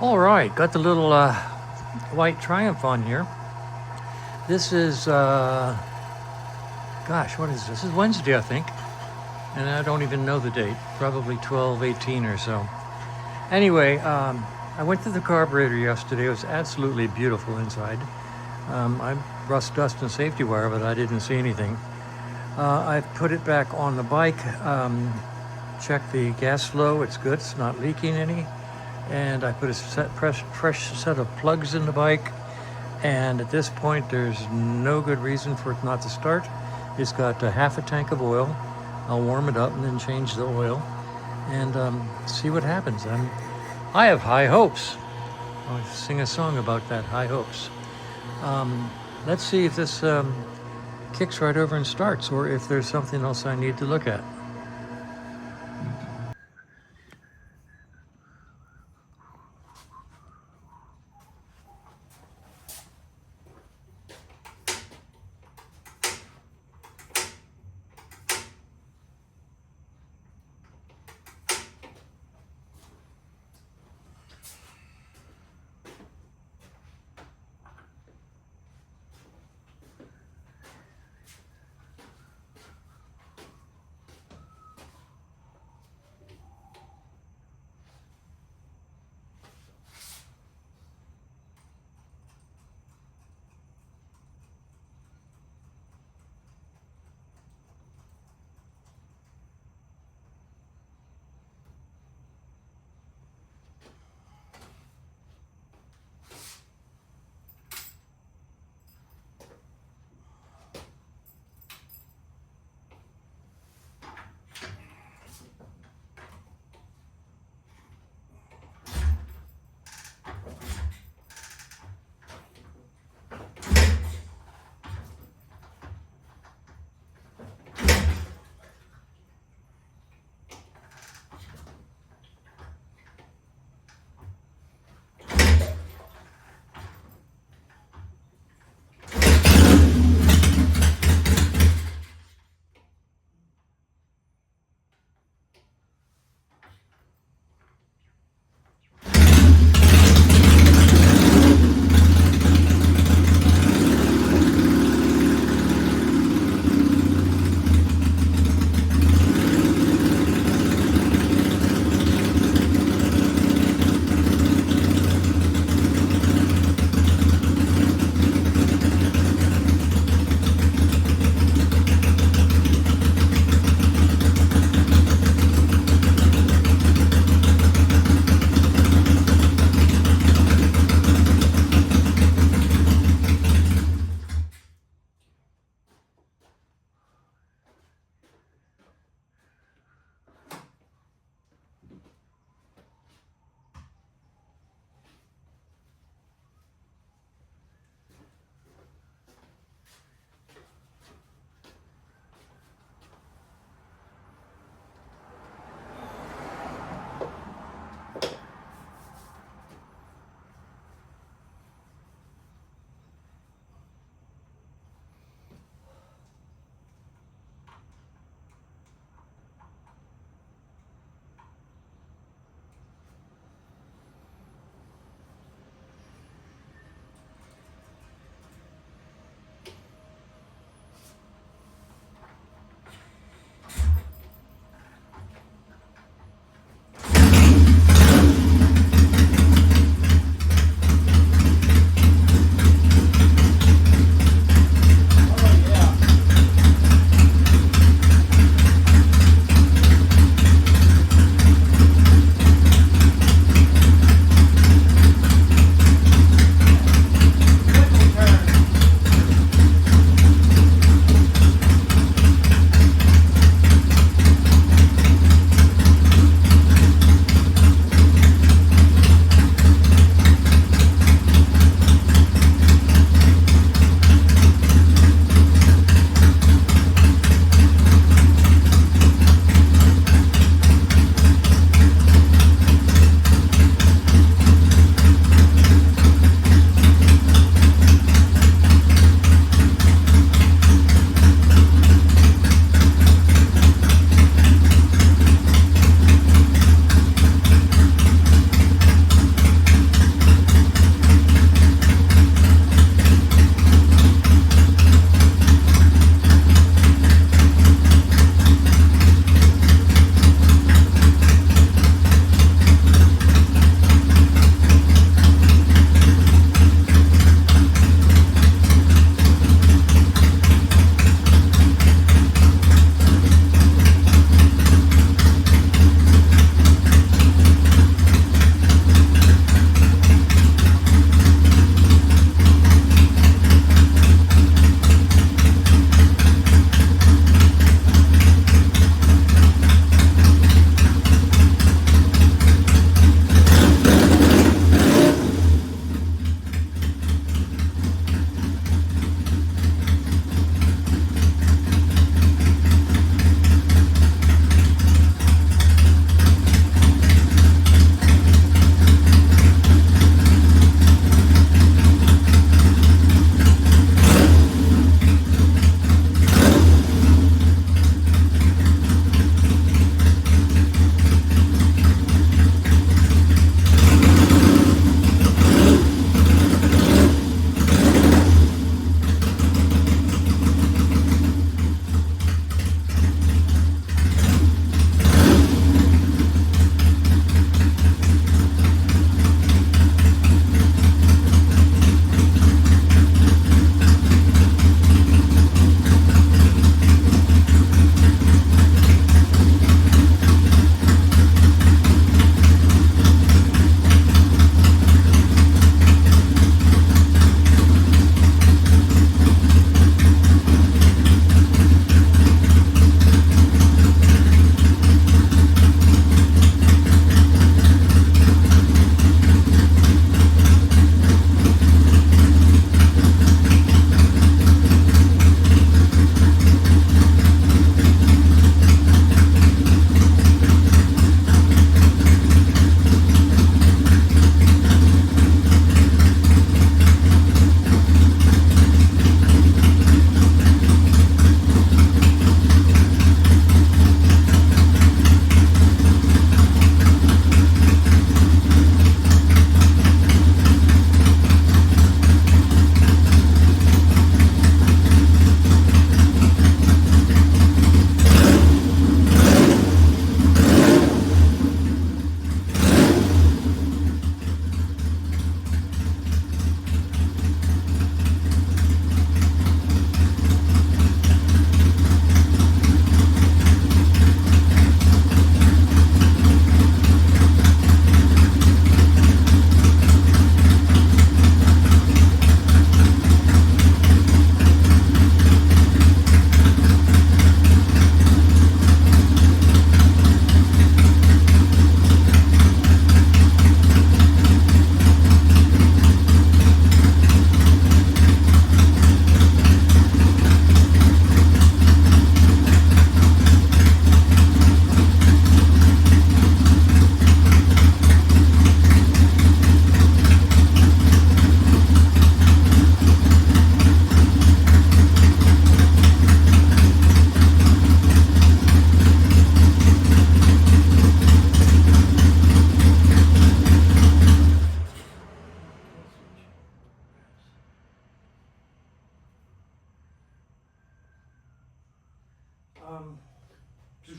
All right, got the little white Triumph on here. This is, gosh, what is this? This is Wednesday, I think. And I don't even know the date, probably 12/18 or so. Anyway, I went to the carburetor yesterday. It was absolutely beautiful inside. I rust, dust, and safety wire, but I didn't see anything. I put it back on the bike, checked the gas flow. It's good, it's not leaking any. And I put a fresh set of plugs in the bike. And at this point, there's no good reason for it not to start. It's got half a tank of oil. I'll warm it up and then change the oil and see what happens. I have high hopes. I'll sing a song about that, high hopes. Let's see if this kicks right over and starts, or if there's something else I need to look at.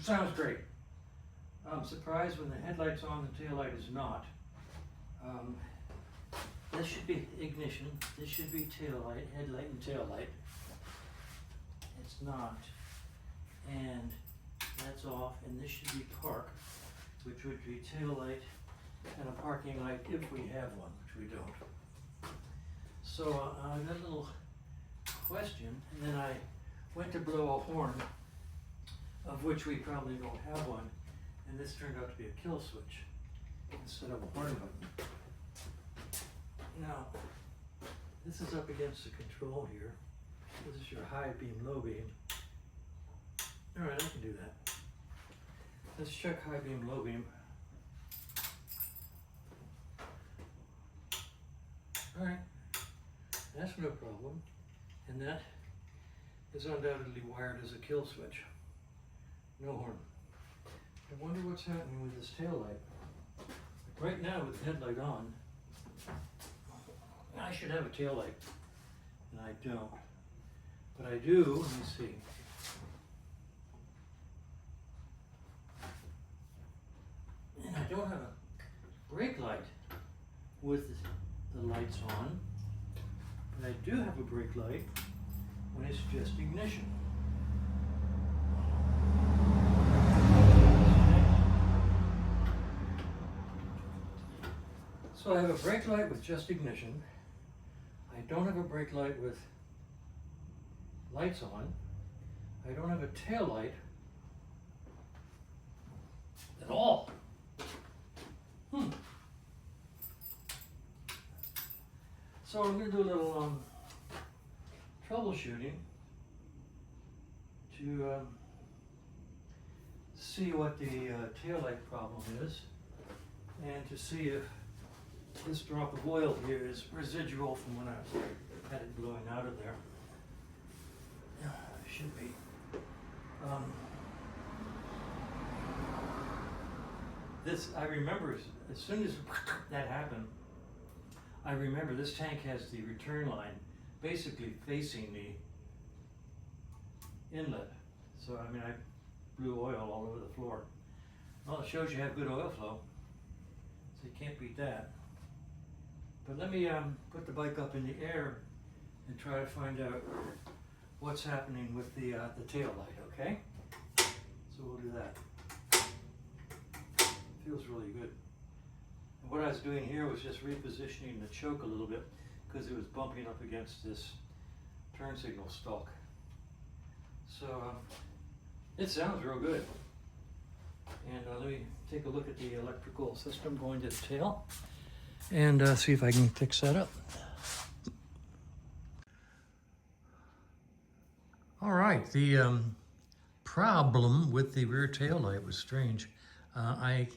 sounds great. I'm surprised when the headlight's on, the taillight is not. This should be ignition, this should be taillight, headlight and taillight. It's not. And that's off, and this should be park, which would be taillight and a parking light if we have one, which we don't. So I got a little question, and then I went to blow a horn, of which we probably don't have one, and this turned out to be a kill switch instead of a horn button. Now, this is up against the control here. This is your high beam, low beam. All right, I can do that. Let's check high beam, low beam. All right, that's no problem. And that is undoubtedly wired as a kill switch. No horn. I wonder what's happening with this tail light. Right now with the headlight on, I should have a tail light, and I don't. But I do, let me see. And I don't have a brake light with the lights on, but I do have a brake light when it's just ignition. So I have a brake light with just ignition. I don't have a brake light with lights on. I don't have a tail light at all. So I'm going to do a little troubleshooting to see what the tail light problem is, and to see if this drop of oil here is residual from when I had it blowing out of there. Yeah, it should be. This, I remember, as soon as that happened, I remember this tank has the return line basically facing the inlet. So, I mean, I blew oil all over the floor. Well, it shows you have good oil flow, so you can't beat that. But let me put the bike up in the air and try to find out what's happening with the tail light, okay? So we'll do that. Feels really good. And what I was doing here was just repositioning the choke a little bit because it was bumping up against this turn signal stalk. So it sounds real good. And let me take a look at the electrical system going to the tail and see if I can fix that up. All right, the problem with the rear tail light was strange. I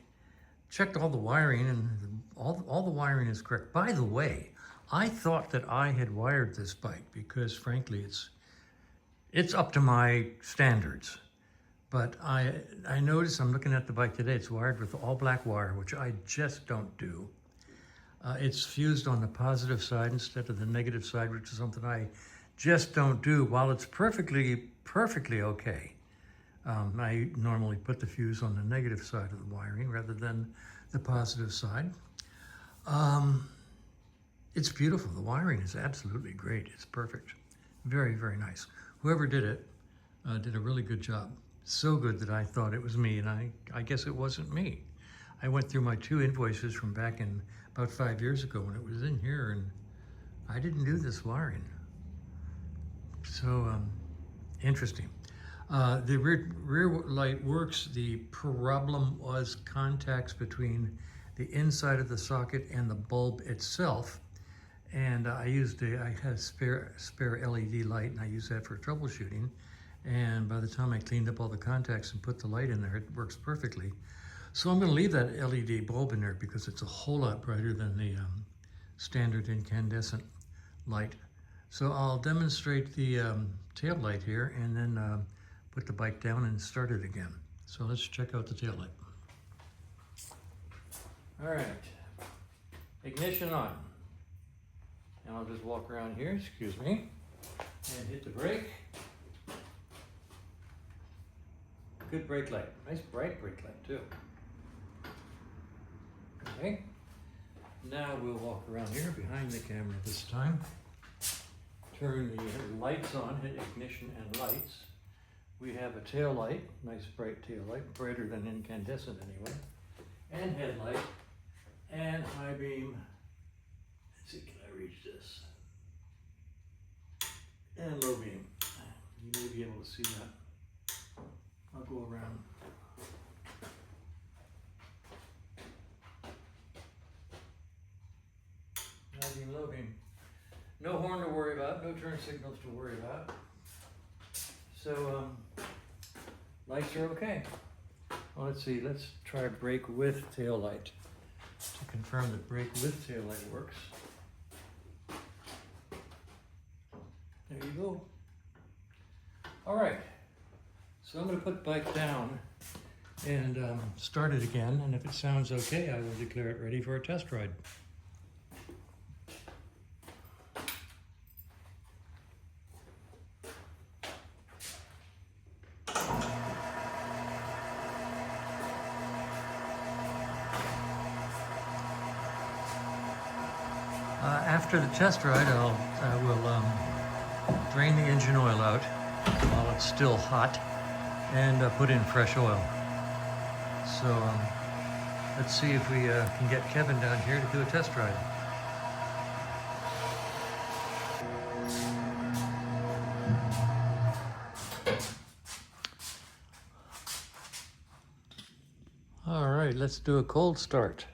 checked all the wiring, and all the wiring is correct. By the way, I thought that I had wired this bike because, frankly, it's up to my standards. But I noticed, I'm looking at the bike today, it's wired with all black wire, which I just don't do. It's fused on the positive side instead of the negative side, which is something I just don't do. While it's perfectly okay, I normally put the fuse on the negative side of the wiring rather than the positive side. It's beautiful. The wiring is absolutely great. It's perfect. Very, very nice. Whoever did it did a really good job. So good that I thought it was me, and I guess it wasn't me. I went through my 2 invoices from back in about 5 years ago when it was in here, and I didn't do this wiring. So interesting. The rear light works. The problem was contacts between the inside of the socket and the bulb itself. And I had a spare LED light, and I used that for troubleshooting. And by the time I cleaned up all the contacts and put the light in there, it works perfectly. So I'm going to leave that LED bulb in there because it's a whole lot brighter than the standard incandescent light. So I'll demonstrate the tail light here and then put the bike down and start it again. So let's check out the tail light. All right, ignition on. And I'll just walk around here, excuse me, and hit the brake. good brake light. Nice bright brake light too. Okay. Now we'll walk around here behind the camera this time. Turn the lights on, hit ignition and lights. We have a tail light, nice bright tail light, brighter than incandescent anyway. And headlight, and high beam. Let's see, can I reach this? And low beam. You may be able to see that. I'll go around. High beam, low beam. No horn to worry about, no turn signals to worry about. So, lights are okay. Well, let's see, let's try brake with tail light to confirm that brake with tail light works. There you go. All right, so I'm going to put the bike down and start it again, and if it sounds okay, I will declare it ready for a test ride. After the test ride, I will drain the engine oil out while it's still hot and put in fresh oil. So let's see if we can get Kevin down here to do a test ride. All right, let's do a cold start.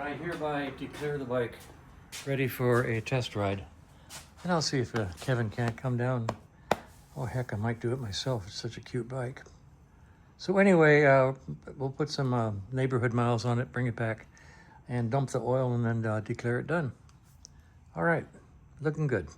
I hereby declare the bike ready for a test ride. And I'll see if Kevin can't come down. Oh, heck, I might do it myself. It's such a cute bike. So anyway, we'll put some neighborhood miles on it, bring it back, and dump the oil and then declare it done. All right, looking good.